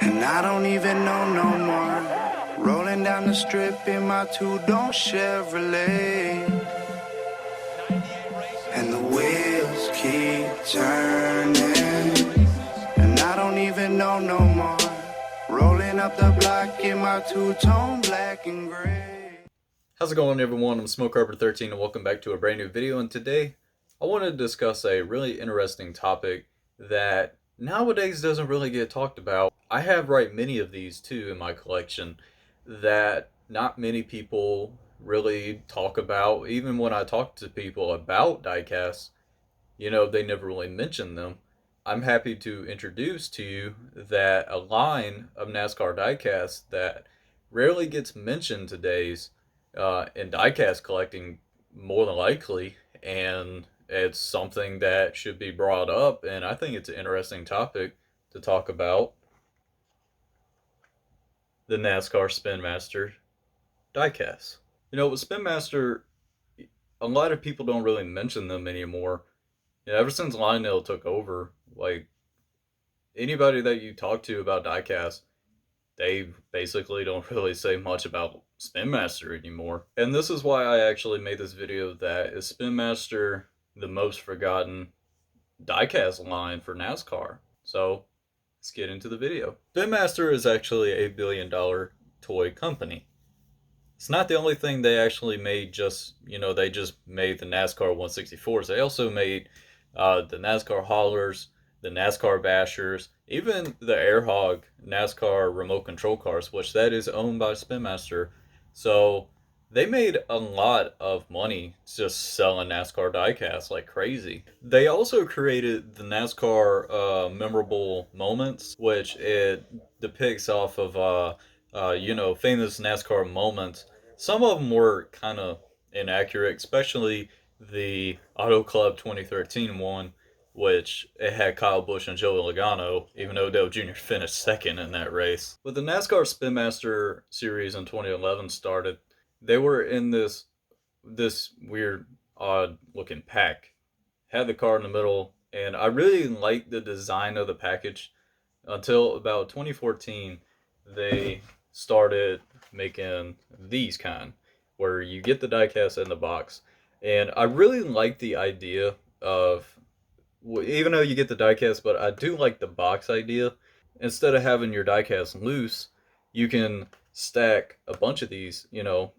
And I don't even know no more. Rolling down the strip in my two-door Chevrolet. And the wheels keep turning. And I don't even know no more. Rolling up the block in my two-tone black and gray. How's it going, everyone? I'm SmokeCarper13 and welcome back to a brand new video. And today I want to discuss a really interesting topic that nowadays doesn't really get talked about. I have many of these too in my collection that not many people really talk about. Even when I talk to people about diecasts, they never really mention them. I'm happy to introduce to you that a line of NASCAR diecasts that rarely gets mentioned today's in diecast collecting, more than likely, and it's something that should be brought up, and I think it's an interesting topic to talk about: the NASCAR Spinmaster diecast. With Spinmaster, a lot of people don't really mention them anymore. Ever since Lionel took over, like, anybody that you talk to about diecast, they basically don't really say much about Spinmaster anymore. And this is why I actually made this video: that is Spinmaster the most forgotten diecast line for NASCAR? So let's get into the video. Spinmaster is actually a $1 billion toy company. It's not the only thing they actually made. They just made the NASCAR 164s. They also made the NASCAR haulers, the NASCAR bashers, even the Airhog NASCAR remote control cars, which that is owned by Spinmaster. So they made a lot of money just selling NASCAR diecasts like crazy. They also created the NASCAR memorable moments, which it depicts off of famous NASCAR moments. Some of them were kind of inaccurate, especially the Auto Club 2013 one, which it had Kyle Busch and Joey Logano, even though Dale Jr. finished second in that race. When the NASCAR Spinmaster series in 2011 started, they were in this weird, odd looking pack. Had the car in the middle, and I really liked the design of the package until about 2014. They started making these kind, where you get the diecast in the box. And I really like the idea of, even though you get the diecast, but I do like the box idea. Instead of having your diecast loose, you can stack a bunch of these,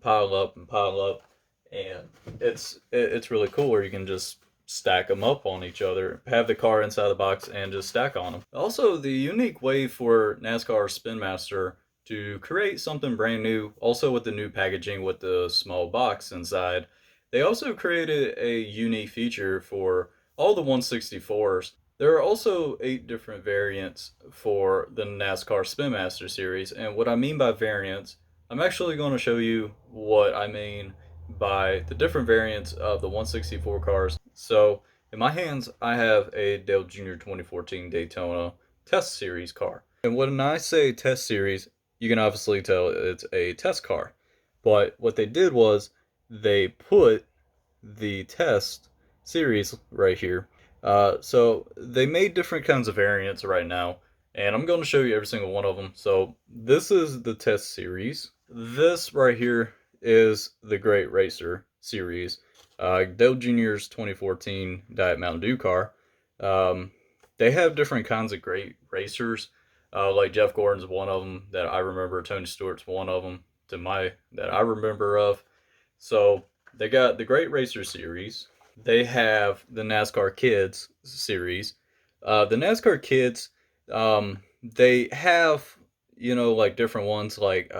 pile up and pile up, and it's really cool where you can just stack them up on each other, have the car inside the box, and just stack on them. Also, the unique way for NASCAR Spinmaster to create something brand new, also with the new packaging with the small box inside, they also created a unique feature for all the 164s. There are also 8 different variants for the NASCAR Spinmaster series, and what I mean by variants, I'm actually going to show you what I mean by the different variants of the 164 cars. So in my hands, I have a Dale Jr. 2014 Daytona Test Series car. And when I say Test Series, you can obviously tell it's a test car. But what they did was they put the Test Series right here. So they made different kinds of variants right now, and I'm going to show you every single one of them. So this is the Test Series. This right here is the Great Racer Series. Dale Jr.'s 2014 Diet Mountain Dew car. They have different kinds of great racers. Like Jeff Gordon's one of them that I remember. Tony Stewart's one of them that I remember of. So they got the Great Racer Series. They have the NASCAR Kids series. The NASCAR Kids, they have, like different ones, like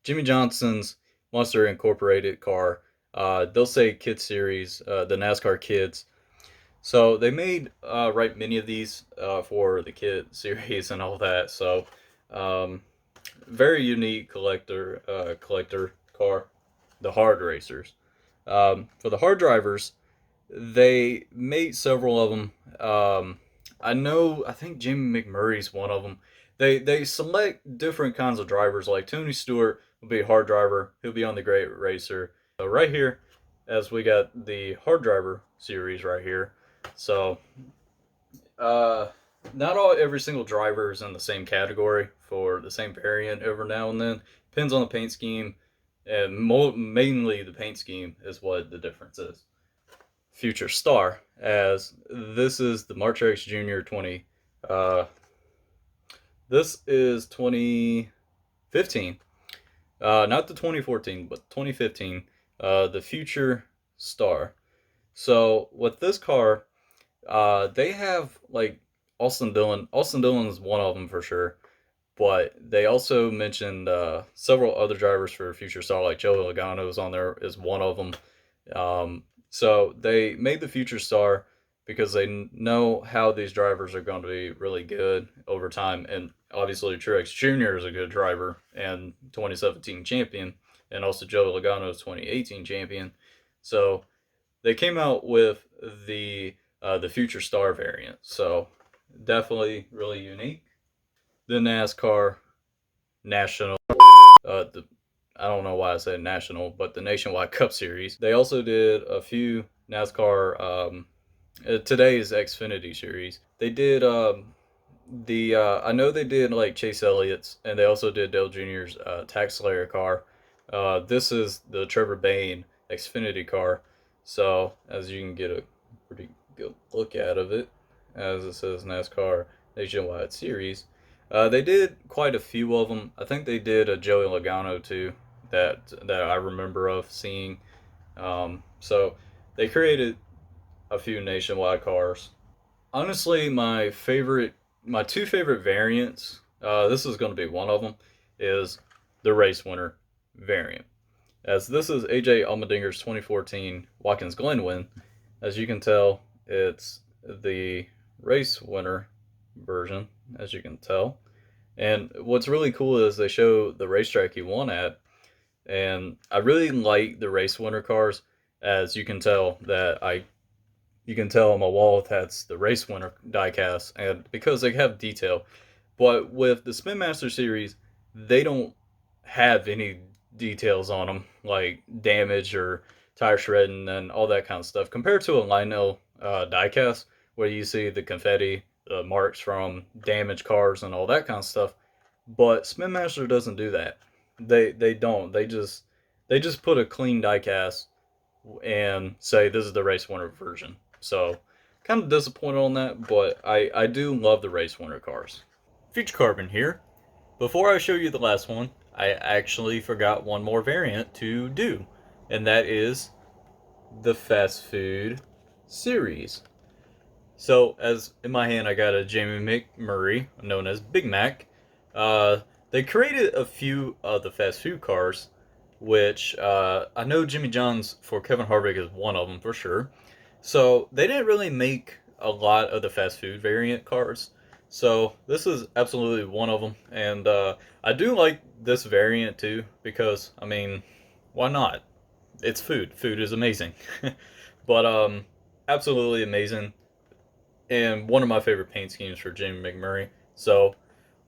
Jimmy Johnson's Monster Incorporated car. They'll say Kids series, the NASCAR Kids. So they made many of these for the Kid series and all that. So very unique collector car, the hard racers. For the hard drivers, they made several of them. I think Jimmy McMurray's one of them. They select different kinds of drivers. Like Tony Stewart will be a hard driver. He'll be on the Great Racer. So right here, as we got the hard driver series right here. So not every single driver is in the same category for the same variant every now and then. Depends on the paint scheme, and mainly the paint scheme is what the difference is. Future Star, as this is the March X Junior 20. This is 2015. Not the 2014, but 2015. The Future Star. So with this car, they have like Austin Dillon. Austin Dillon is one of them for sure. But they also mentioned several other drivers for Future Star, like Joey Logano is on there, is one of them. So they made the Future Star because they know how these drivers are going to be really good over time. And obviously, Truex Jr. is a good driver and 2017 champion, and also Joey Logano is 2018 champion. So they came out with the Future Star variant. So definitely really unique. The NASCAR National, the I don't know why I said national, but the Nationwide Cup Series. They also did a few NASCAR today's Xfinity Series. They did I know they did like Chase Elliott's, and they also did Dale Jr.'s Tax Slayer car. This is the Trevor Bayne Xfinity car, so as you can get a pretty good look out of it, as it says NASCAR Nationwide Series. They did quite a few of them. I think they did a Joey Logano too, that I remember of seeing. So they created a few nationwide cars. Honestly, my two favorite variants. This is going to be one of them. Is the race winner variant, as this is AJ Allmendinger's 2014 Watkins Glen win. As you can tell, it's the race winner version, as you can tell. And what's really cool is they show the racetrack he won at, and I really like the race winner cars. As you can tell you can tell on my wall that's the race winner diecast, and because they have detail. But with the Spinmaster series, they don't have any details on them, like damage or tire shredding and all that kind of stuff, compared to a Lionel diecast, where you see the confetti, the marks from damaged cars, and all that kind of stuff. But Spinmaster doesn't do that. They don't. They just put a clean diecast and say this is the race winner version. So kind of disappointed on that, but I do love the race winner cars. Future Carbon here. Before I show you the last one, I actually forgot one more variant to do, and that is the fast food series. So, as in my hand, I got a Jamie McMurray, known as Big Mac. They created a few of the fast food cars, which I know Jimmy John's for Kevin Harvick is one of them for sure. So they didn't really make a lot of the fast food variant cars. So this is absolutely one of them, and I do like this variant too because I mean, why not? It's food. Food is amazing, but absolutely amazing, and one of my favorite paint schemes for Jamie McMurray. So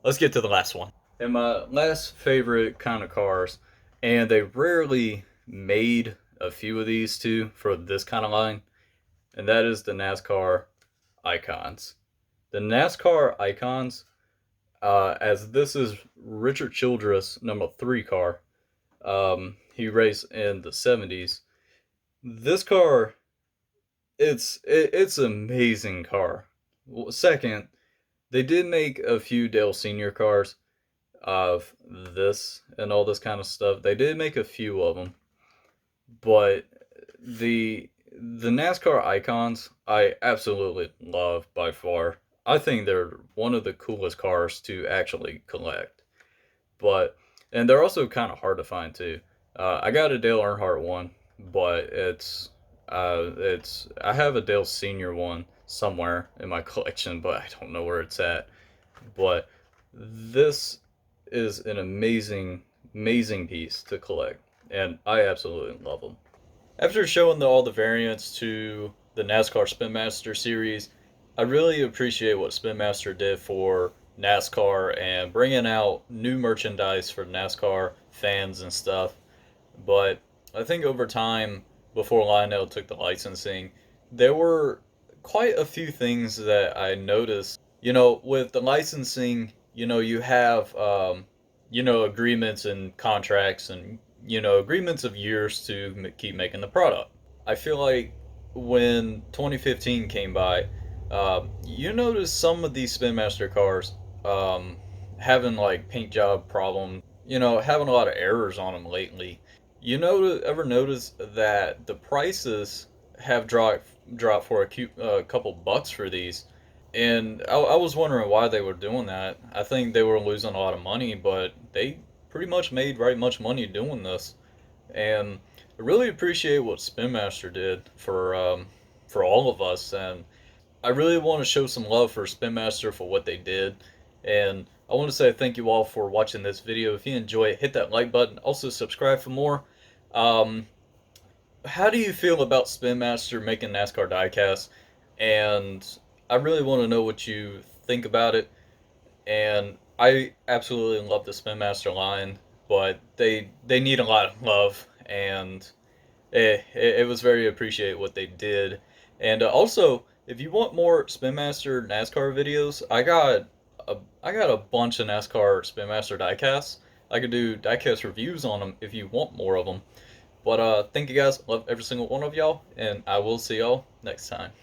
let's get to the last one. And my last favorite kind of cars, and they rarely made a few of these too for this kind of line, and that is the NASCAR Icons. The NASCAR Icons, as this is Richard Childress' number 3 car. He raced in the 70s. This car, it's an amazing car. Second, they did make a few Dale Senior cars of this and all this kind of stuff. They did make a few of them, but the NASCAR Icons I absolutely love by far. I think they're one of the coolest cars to actually collect. But and they're also kind of hard to find too. I got a Dale Earnhardt one, but it's I have a Dale Senior one somewhere in my collection, but I don't know where it's at. But this is an amazing piece to collect, and I absolutely love them. After showing all the variants to the NASCAR Spinmaster series, I really appreciate what Spinmaster did for NASCAR and bringing out new merchandise for NASCAR fans and stuff. But I think over time, before Lionel took the licensing, there were quite a few things that I noticed With the licensing, you have, agreements and contracts and, agreements of years to keep making the product. I feel like when 2015 came by, you notice some of these Spin Master cars having like paint job problems, having a lot of errors on them lately. Ever notice that the prices have dropped for a couple bucks for these? And I was wondering why they were doing that. I think they were losing a lot of money, but they pretty much made right much money doing this. And I really appreciate what Spin Master did for all of us, and I really want to show some love for Spin Master for what they did. And I want to say thank you all for watching this video. If you enjoy it, hit that like button. Also subscribe for more. Um, how do you feel about Spin Master making NASCAR Diecast? And I really want to know what you think about it. And I absolutely love the Spin Master line, but they need a lot of love, and it was very appreciated what they did. And also, if you want more Spin Master NASCAR videos, I got a bunch of NASCAR Spin Master diecasts. I could do diecast reviews on them if you want more of them. But thank you guys, love every single one of y'all, and I will see y'all next time.